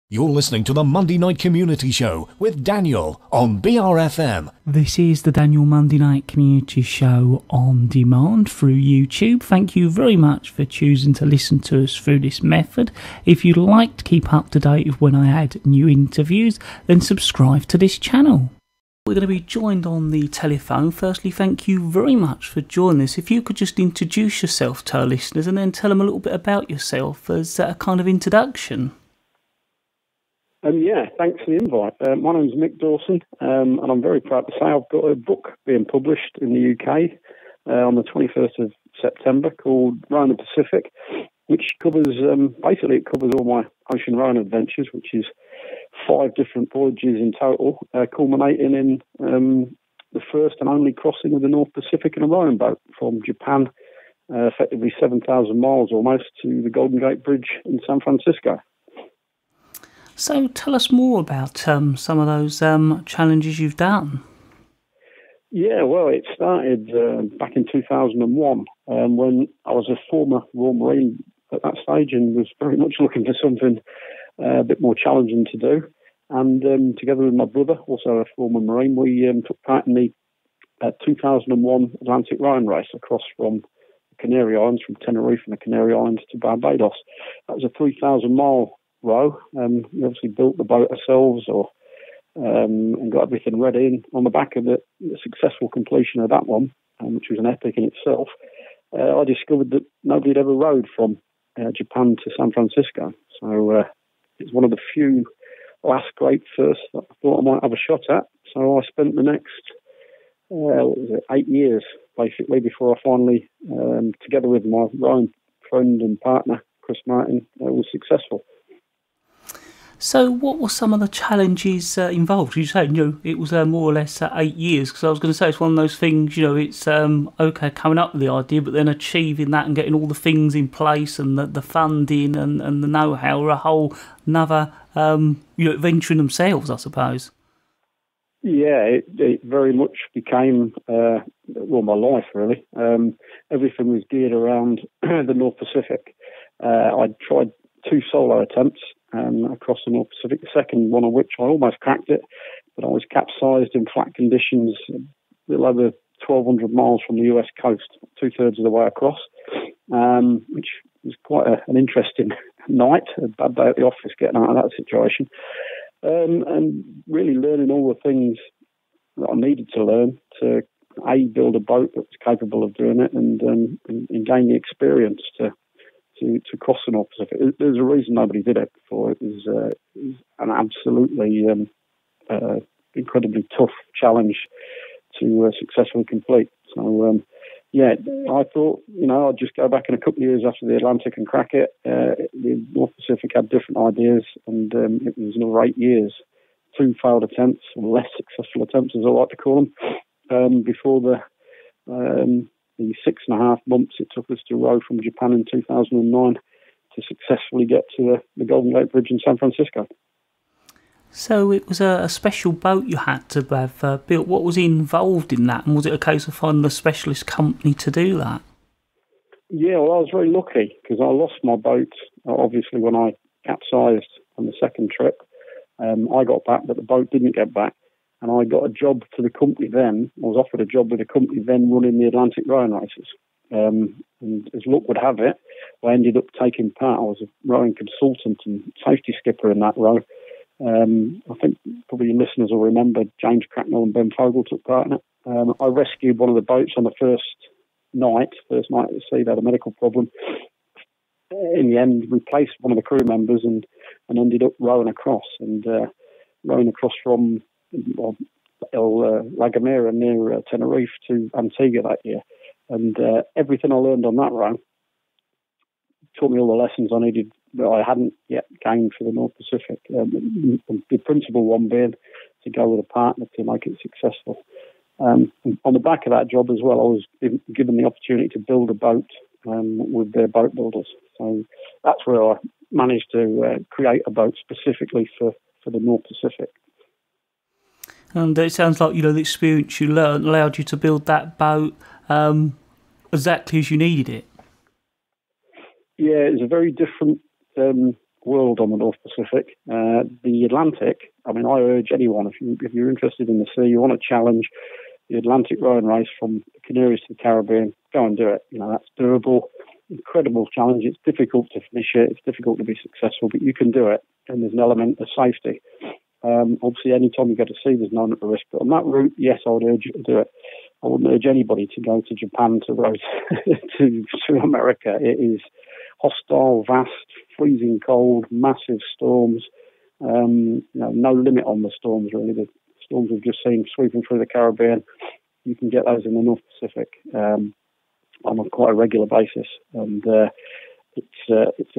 You're listening to the Monday Night Community Show with Daniel on BRFM. This is the Daniel Monday Night Community Show on demand through YouTube. Thank you very much for choosing to listen to us through this method. If you'd like to keep up to date with when I add new interviews, then subscribe to this channel. We're going to be joined on the telephone. Firstly, thank you very much for joining us. If you could just introduce yourself to our listeners and then tell them a little bit about yourself as a kind of introduction. Yeah, thanks for the invite. My name's Mick Dawson, and I'm very proud to say I've got a book being published in the UK on the 21st of September called Rowing the Pacific, which covers, basically it covers all my ocean rowing adventures, which is 5 different voyages in total, culminating in the first and only crossing of the North Pacific in a rowing boat from Japan, effectively 7,000 miles almost, to the Golden Gate Bridge in San Francisco. So tell us more about some of those challenges you've done. Yeah, well, it started back in 2001 when I was a former Royal Marine at that stage and was very much looking for something a bit more challenging to do. And together with my brother, also a former Marine, we took part in the 2001 Atlantic Rowing Race across from the Canary Islands, from Tenerife and the Canary Islands to Barbados. That was a 3,000-mile row. We obviously built the boat ourselves and got everything ready. And on the back of the successful completion of that one, which was an epic in itself, I discovered that nobody had ever rowed from Japan to San Francisco. So it's one of the few last great firsts that I thought I might have a shot at. So I spent the next 8 years, basically, before I finally, together with my rowing friend and partner, Chris Martin, was successful. So what were some of the challenges involved? You say, it was more or less 8 years, because I was going to say it's one of those things, it's okay coming up with the idea, but then achieving that and getting all the things in place and the funding and the know-how are a whole another adventure in themselves, I suppose. Yeah, it very much became, my life, really. Everything was geared around the North Pacific. I tried 2 solo attempts across the North Pacific, the second one of which I almost cracked it, but I was capsized in flat conditions a little over 1,200 miles from the US coast, 2/3 of the way across, which was quite an interesting night, a bad day at the office getting out of that situation, and really learning all the things that I needed to learn to, build a boat that was capable of doing it and gain the experience to cross the North Pacific. There's a reason nobody did it before. It was an absolutely incredibly tough challenge to successfully complete. So, I thought, I'd just go back in a couple of years after the Atlantic and crack it. The North Pacific had different ideas, and it was another 8 years, 2 failed attempts, or less successful attempts, as I like to call them, before the 6.5 months it took us to row from Japan in 2009 to successfully get to the Golden Gate Bridge in San Francisco. So it was a special boat you had to have built. What was involved in that, and was it a case of finding a specialist company to do that? Yeah, well, I was very lucky because I lost my boat, obviously, when I capsized on the second trip. I got back, but the boat didn't get back. And I got a job to the company then. I was offered a job with the company then running the Atlantic rowing races. And as luck would have it, I ended up taking part. I was a rowing consultant and safety skipper in that row. I think probably your listeners will remember James Cracknell and Ben Fogle took part in it. I rescued one of the boats on the first night at the sea. They had a medical problem. In the end, replaced one of the crew members and ended up rowing across from La Gomera near Tenerife to Antigua that year. And everything I learned on that row taught me all the lessons I needed that I hadn't yet gained for the North Pacific. The principal one being to go with a partner to make it successful. On the back of that job as well, I was given the opportunity to build a boat with their boat builders. So that's where I managed to create a boat specifically for the North Pacific. And it sounds like, the experience you learned allowed you to build that boat exactly as you needed it. Yeah, it's a very different world on the North Pacific. The Atlantic, I mean, I urge anyone, if you're interested in the sea, you want a challenge, the Atlantic rowing race from the Canaries to the Caribbean, go and do it. You know, that's doable, incredible challenge. It's difficult to finish it. It's difficult to be successful, but you can do it. And there's an element of safety. Obviously, any time you go to sea, there's no risk. But on that route, yes, I would urge you to do it. I wouldn't urge anybody to go to Japan to row to America. It is hostile, vast, freezing cold, massive storms. No limit on the storms, really. The storms we've just seen sweeping through the Caribbean, you can get those in the North Pacific on a quite a regular basis. And it's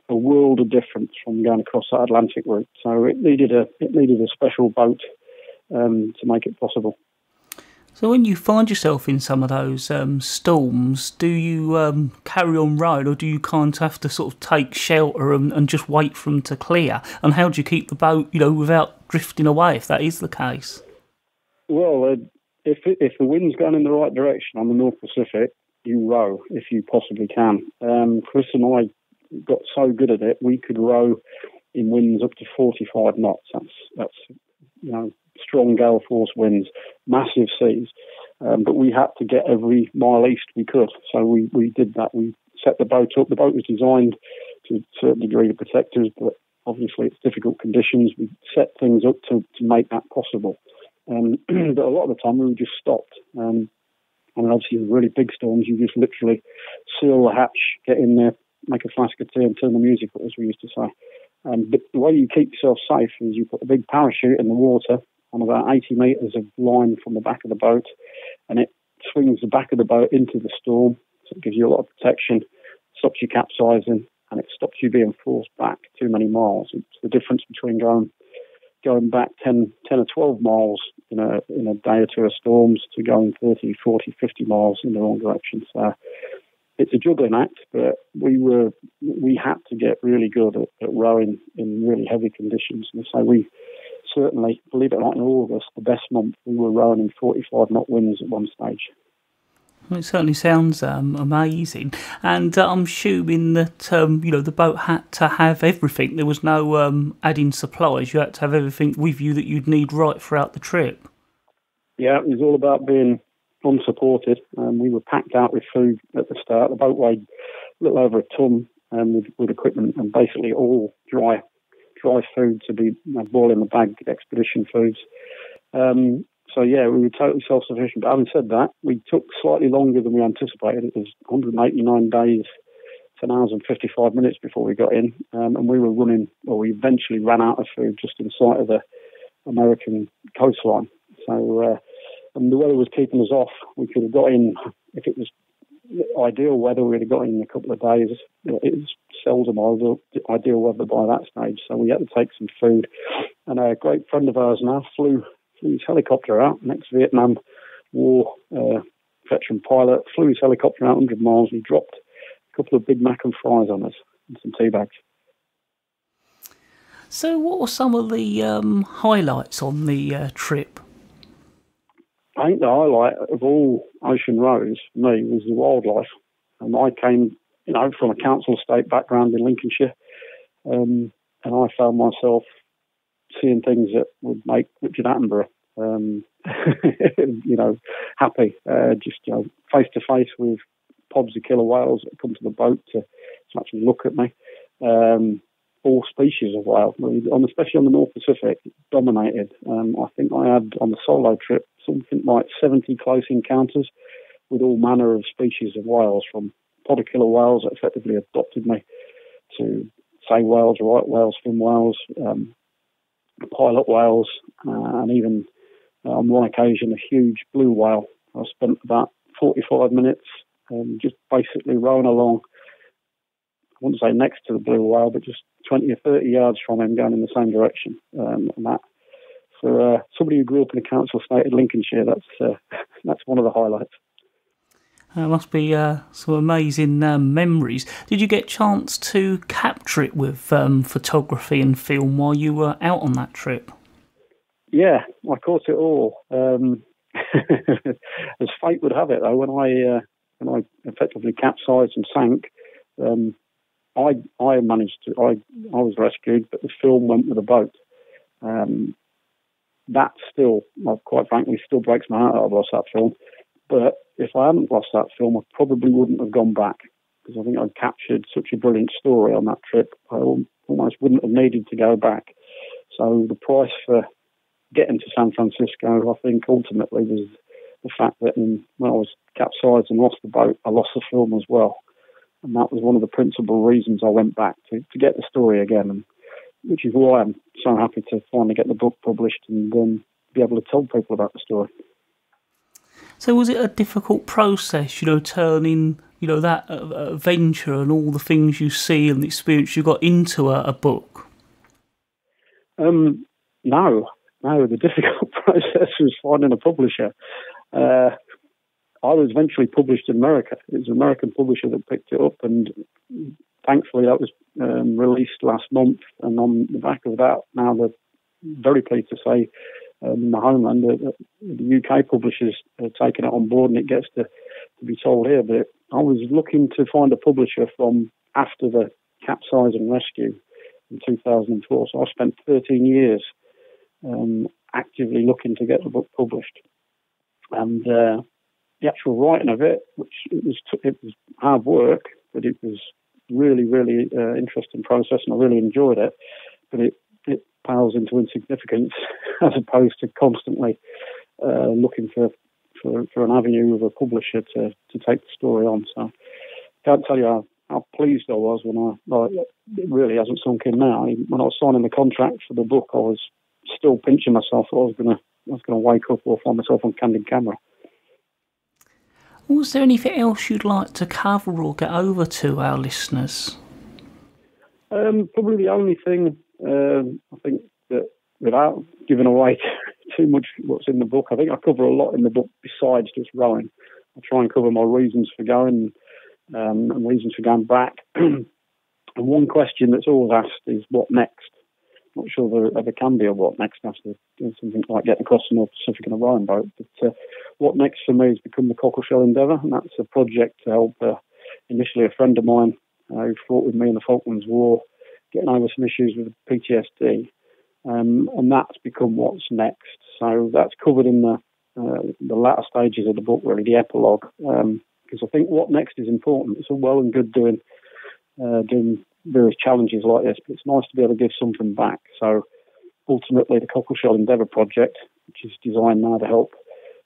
a world of difference from going across that Atlantic route. So it needed a special boat to make it possible. So when you find yourself in some of those storms, do you carry on rowing, or do you kind of have to sort of take shelter and just wait for them to clear? And how do you keep the boat, without drifting away, if that is the case? Well, if the wind's going in the right direction on the North Pacific, you row if you possibly can. Chris and I got so good at it, we could row in winds up to 45 knots. That's strong gale force winds, massive seas. But we had to get every mile east we could. So we did that. We set the boat up. The boat was designed to a certain degree to protect us, but obviously it's difficult conditions. We set things up to make that possible. But a lot of the time we were just stopped. Obviously with really big storms, you just literally seal the hatch, get in there, make a flask of tea and turn the music up, as we used to say. But the way you keep yourself safe is you put a big parachute in the water on about 80 metres of line from the back of the boat, and it swings the back of the boat into the storm, so it gives you a lot of protection, stops you capsizing, and it stops you being forced back too many miles. It's the difference between going back 10 or 12 miles in a day or two of storms to going 30, 40, 50 miles in the wrong direction. So it's a juggling act, but we had to get really good at rowing in really heavy conditions. And so we certainly, believe it or not, in August, the best month, we were rowing in 45 knot winds at one stage. Well, it certainly sounds amazing, and I'm assuming that the boat had to have everything. There was no adding supplies. You had to have everything with you that you'd need right throughout the trip. Yeah, it was all about being unsupported. We were packed out with food at the start. The boat weighed a little over a ton with equipment and basically all dry food to be boil in the bag expedition foods. We were totally self-sufficient. But having said that, we took slightly longer than we anticipated. It was 189 days, 10 hours and 55 minutes before we got in. And we eventually ran out of food just in sight of the American coastline. So, and the weather was keeping us off. We could have got in, if it was ideal weather, we'd have got in a couple of days. It was seldom ideal weather by that stage, so we had to take some food. And a great friend of ours now flew his helicopter out, an ex-Vietnam War veteran pilot, flew his helicopter out 100 miles and he dropped a couple of Big Mac and fries on us and some tea bags. So what were some of the highlights on the trip? I think the highlight of all ocean rows for me was the wildlife. And I came, from a council estate background in Lincolnshire, and I found myself seeing things that would make Richard Attenborough, happy. Just face to face with pods of killer whales that come to the boat to actually look at me. All species of whale, especially on the North Pacific, dominated. I think I had on the solo trip something like 70 close encounters with all manner of species of whales, from pod killer whales that effectively adopted me to sei whales, right whales, fin whales, pilot whales, and even on one occasion a huge blue whale. I spent about 45 minutes just basically rowing along. I wouldn't say next to the blue whale, but just 20 or 30 yards from him, going in the same direction. And that, for somebody who grew up in a council estate in Lincolnshire, that's one of the highlights. That must be some amazing memories. Did you get a chance to capture it with photography and film while you were out on that trip? Yeah, I caught it all. As fate would have it, though, when I effectively capsized and sank, I managed to, I was rescued, but the film went with the boat. That still, well, quite frankly, still breaks my heart that I lost that film. But if I hadn't lost that film, I probably wouldn't have gone back, because I think I'd captured such a brilliant story on that trip. I almost wouldn't have needed to go back. So the price for getting to San Francisco, I think, ultimately was the fact that when I was capsized and lost the boat, I lost the film as well. And that was one of the principal reasons I went back, to get the story again, and which is why I'm so happy to finally get the book published and be able to tell people about the story. So was it a difficult process, turning, that adventure and all the things you see and the experience you got into a book? No, the difficult process was finding a publisher. I was eventually published in America. It was an American publisher that picked it up, and thankfully that was released last month. And on the back of that, now they're very pleased to say in the homeland that the UK publishers are taking it on board, and it gets to be told here. But I was looking to find a publisher from after the capsize and rescue in 2004. So I spent 13 years actively looking to get the book published. And the actual writing of it, which it was hard work, but it was really, really interesting process, and I really enjoyed it. But it pales into insignificance as opposed to constantly looking for an avenue of a publisher to take the story on. So I can't tell you how pleased I was when it really hasn't sunk in now. When I was signing the contract for the book, I was still pinching myself that I was going to wake up or find myself on candid camera. Was there anything else you'd like to cover or get over to our listeners? Probably the only thing, I think, that without giving away too much what's in the book, I think I cover a lot in the book besides just rowing. I try and cover my reasons for going and reasons for going back. And one question that's always asked is, what next? Not sure there ever can be a what next after doing something like getting across the North Pacific in a rowing boat. But what next for me has become the Cockleshell Endeavour, and that's a project to help initially a friend of mine who fought with me in the Falklands War, getting over some issues with PTSD, and that's become what's next. So that's covered in the latter stages of the book, really, the epilogue, because I think what next is important. It's all well and good doing various challenges like this, but it's nice to be able to give something back. So ultimately, the Cockleshell Endeavour project, which is designed now to help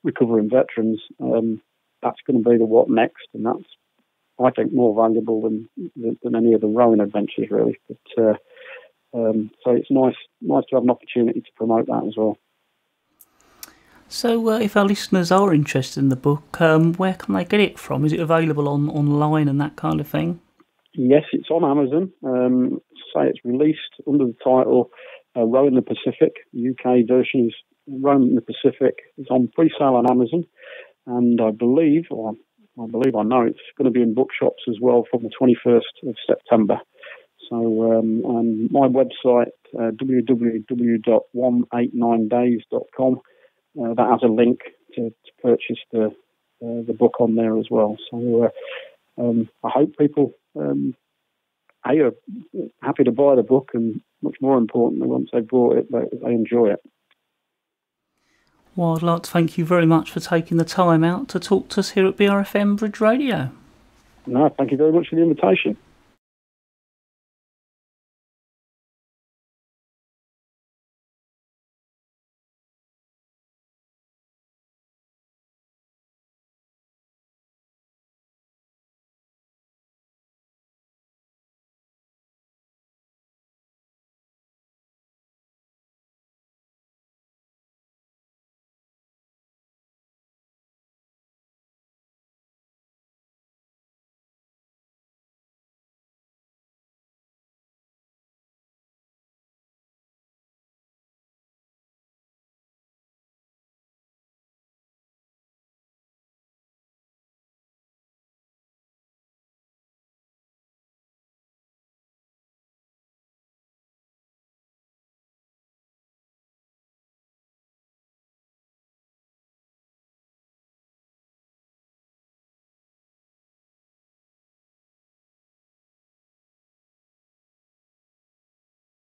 recovering veterans, that's going to be the what next, and that's, I think, more valuable than any of the rowing adventures, really. But so it's nice to have an opportunity to promote that as well. So if our listeners are interested in the book, where can they get it from? Is it available online and that kind of thing? Yes, it's on Amazon. Say it's released under the title Rowing the Pacific. The UK version is Rowing the Pacific. It's on pre-sale on Amazon, and I believe I know it's going to be in bookshops as well from the 21st of September. So on my website, www.189days.com, that has a link to purchase the book on there as well. So I hope people are happy to buy the book, and much more importantly, once they've bought it, they enjoy it. Well, I'd like to thank you very much for taking the time out to talk to us here at BRFM Bridge Radio. No, thank you very much for the invitation.